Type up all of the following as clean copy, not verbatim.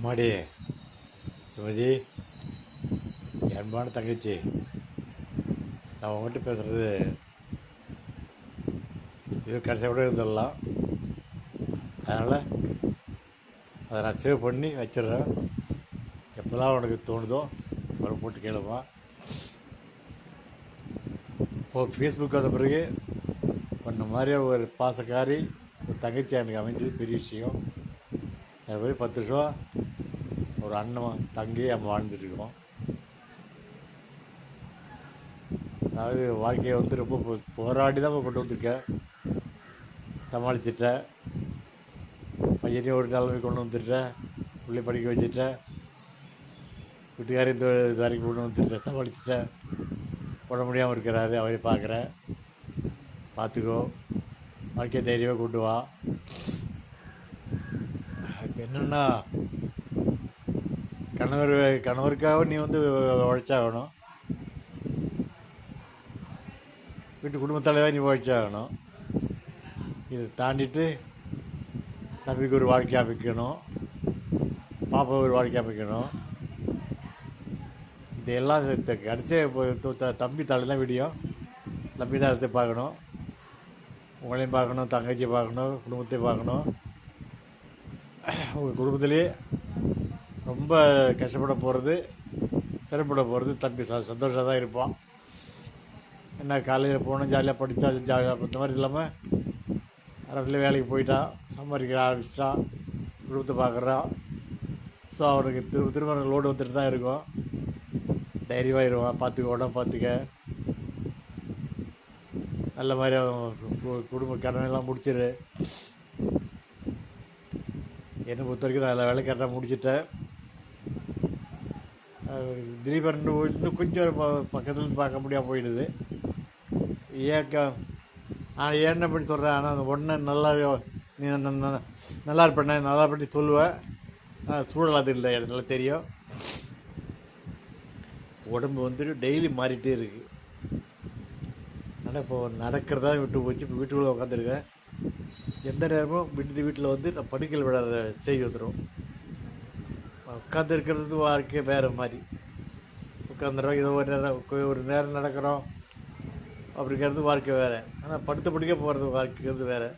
அம்மாடி சுமதி, அன்பான தங்கச்சி, நான் உங்கள்கிட்ட பேசுகிறது இது கடைசியாக கூட இருந்துடலாம். அதனால் அதை நான் சேவ் பண்ணி வச்சிடுறேன். எப்போல்லாம் உனக்கு தோணுதோ ஒரு போட்டு கேளுமா. இப்போது ஃபேஸ்புக் வந்த பிறகு பண்ண மாதிரி ஒரு பாசக்காரி ஒரு தங்கச்சி எனக்கு அமைஞ்சது பெரிய விஷயம். எனக்கு போய் 10 வருஷம் ஒரு அண்ணன் தங்கி நம்ம வாழ்ந்துட்டுருக்கோம். அதாவது வாழ்க்கையை ரொம்ப போராடி தான் கொண்டு வந்திருக்கேன். சமாளிச்சிட்டேன். பையனையும் ஒரு நிலைமை கொண்டு வந்துட்டேன். பிள்ளை படிக்க வச்சுட்டேன். வீட்டுக்காரையும் இது வரைக்கும் கொண்டு வந்துட்டேன். சமாளிச்சிட்டேன். உட முடியாமல் இருக்கிறாரு, அவரை பார்க்குறேன். பார்த்துக்கோ, வாழ்க்கையை தைரியமாக கொண்டு வா. இப்போ என்னென்னா, கணவருக்காக நீ உழைச்சாகணும். வீட்டு குடும்பத்தலைவராக நீ உழைச்சாகணும். இதை தாண்டிட்டு தம்பிக்கு ஒரு வாழ்க்கை அமைக்கணும், பாப்பா ஒரு வாழ்க்கை அமைக்கணும். இதெல்லாம் கடைசியாக தம்பி தலை தான் விடியும். தம்பி தான் அடுத்து பார்க்கணும். உங்களையும் பார்க்கணும், தங்கச்சியை பார்க்கணும், குடும்பத்தையும் பார்க்கணும். உங்கள் குடும்பத்திலே ரொம்ப கஷ்டப்பட போகிறது, சிரமப்பட போகிறது தம்பி. சந்தோஷமாக தான் இருப்பான். என்ன காலையில் போனோம், ஜாலியாக படித்தா, ஜாலியாக இந்த மாதிரி இல்லாமல் அரசில் வேலைக்கு போயிட்டான், சம்பாதிக்கிற ஆரம்பிச்சிட்டான், குடும்பத்தை பார்க்குறான். ஸோ அவனுக்கு திரும்ப லோடு வந்துட்டு தான் இருக்கும். தைரியமாகிடுவான். பார்த்துக்க, உடம்பு பார்த்துக்க. நல்ல மாதிரி குடும்ப கடனெல்லாம் முடிச்சிடு. என்னை பொறுத்த வரைக்கும் நல்ல வேலை கரெக்டாக முடிச்சிட்டேன். திடீர்னு இன்னும் கொஞ்சம் பக்கத்துலேருந்து பார்க்க முடியாமல் போயிடுது. நான் ஏன் அப்படி சொல்கிறேன். ஆனால் அந்த ஒன்று நல்லா நீ நல்லா இருப்பேன், நல்லா பண்ணி சொல்லுவேன். சூழல் அது இல்லை, எனக்கு நல்லா தெரியும். உடம்பு டெய்லி மாறிட்டே இருக்குது. ஆனால் இப்போ நடக்கிறதா விட்டு போச்சு. இப்போ வீட்டுக்குள்ளே உட்காந்துருக்கேன். எந்த நேரமும் வீட்டில் நான் படுக்கையில் விடாத செய்தி வந்துடும். உட்காந்து இருக்கிறது வாழ்க்கை வேறு மாதிரி. உட்காந்துறோம், ஏதோ ஒரு நேரம் நடக்கிறோம் அப்படிங்கிறது வாழ்க்கை வேறு. ஆனால் படுக்க போகிறது வாழ்க்கைங்கிறது வேறு.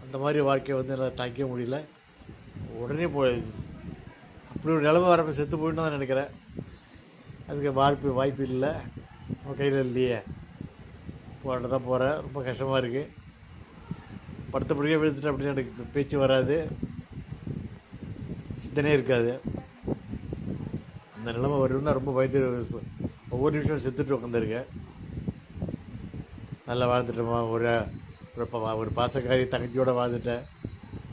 அந்த மாதிரி வாழ்க்கையை நல்லா தாக்க முடியல. உடனே அப்படி ஒரு நிலமை வரப்போ செத்து போயிட்டு தான் நினைக்கிறேன். அதுக்கு வாய்ப்பு இல்லை, நம்ம கையில் இல்லையே. போராட்ட தான் போகிறேன். ரொம்ப கஷ்டமாக இருக்குது. படுத்தபடியே விழுந்துட்டு அப்படின்னு எனக்கு பேச்சு வராது, சிந்தனையே இருக்காது. அந்த நிலைமை வரும்னா ரொம்ப பயந்து ஒவ்வொரு நிமிஷம் செத்துட்டு உட்காந்துருக்கேன். நல்லா வாழ்ந்துட்டோமா, ஒரு பாசக்காரி தங்கச்சியோடு வாழ்ந்துட்டேன்.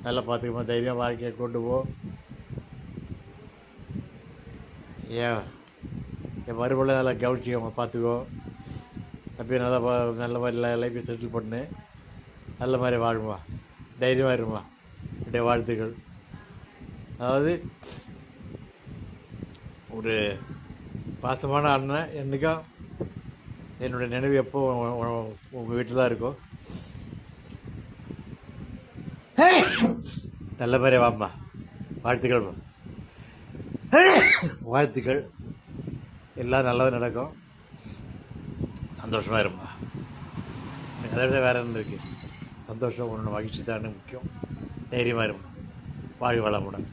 நல்லா பார்த்துக்கமா, தைரியமாக வாழ்க்கையை கொண்டு போ. என் மறுபடியும் நல்லா கவனிச்சிக்கோமா, பார்த்துக்கோ. அப்படியே நல்ல மாதிரி லைஃப்பை செட்டில் பண்ணு. நல்ல மாதிரி வாழுமா, தைரியமாக இருமா. என்னுடைய வாழ்த்துக்கள். அதாவது ஒரு பாசமான அண்ணன் என்றைக்கும் என்னுடைய நினைவு எப்போ உங்கள் வீட்டில் தான் இருக்கும். நல்ல மாதிரி வாம்மா. வாழ்த்துக்கள்மா, வாழ்த்துக்கள். எல்லாம் நல்லது நடக்கும். சந்தோஷமாக இருமா. எனக்கு அதை விட வேறு என்ன இருக்குது. சந்தோஷம், உன்னோட மகிழ்ச்சி தான் முக்கியம். தைரியமாக இருமா. வாழ்க வளமுடன்.